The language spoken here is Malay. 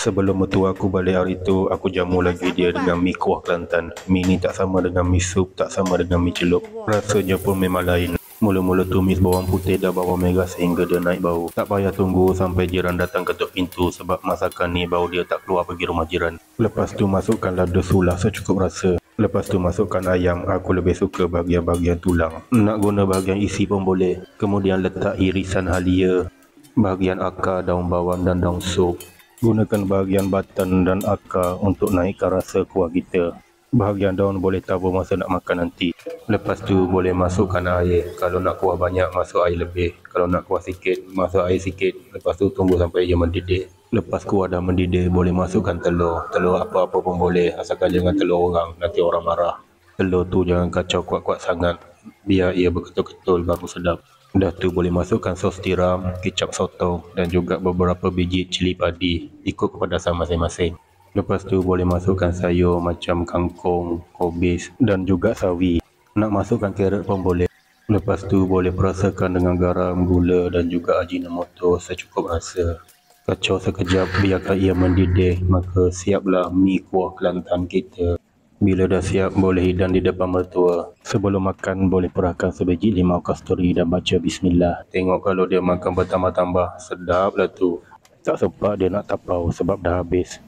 Sebelum mertua aku balik hari tu, aku jamu lagi dia dengan mi kuah Kelantan. Mi ni tak sama dengan mi sup, tak sama dengan mi celup. Rasanya pun memang lain. Mula-mula tumis bawang putih dan bawang merah sehingga dia naik bau. Tak payah tunggu sampai jiran datang ketuk pintu sebab masakan ni bau dia tak keluar pergi rumah jiran. Lepas tu masukkan lada sulah secukup rasa. Lepas tu masukkan ayam, aku lebih suka bahagian-bahagian tulang. Nak guna bahagian isi pun boleh. Kemudian letak irisan halia, bahagian akar, daun bawang dan daun sup. Gunakan bahagian batan dan akar untuk naikkan rasa kuah kita. Bahagian daun boleh tabur masa nak makan nanti. Lepas tu boleh masukkan air. Kalau nak kuah banyak, masuk air lebih. Kalau nak kuah sikit, masuk air sikit. Lepas tu tunggu sampai ia mendidih. Lepas kuah dah mendidih, boleh masukkan telur. Telur apa-apa pun boleh, asalkan jangan telur orang, nanti orang marah. Telur tu jangan kacau kuat-kuat sangat, biar ia berketul-ketul baru sedap. Dah tu boleh masukkan sos tiram, kicap sotong dan juga beberapa biji cili padi ikut kepedasan masing-masing. Lepas tu boleh masukkan sayur macam kangkung, kobis dan juga sawi. Nak masukkan carrot pun boleh. Lepas tu boleh perasakan dengan garam, gula dan juga ajinomoto secukup rasa. Kacau sekejap biarkan ia mendidih, maka siaplah mi kuah Kelantan kita. Bila dah siap, boleh hidang di depan mertua. Sebelum makan, boleh perahkan sebiji limau kasturi dan baca bismillah. Tengok kalau dia makan bertambah-tambah, sedaplah tu. Tak sempat dia nak tapau sebab dah habis.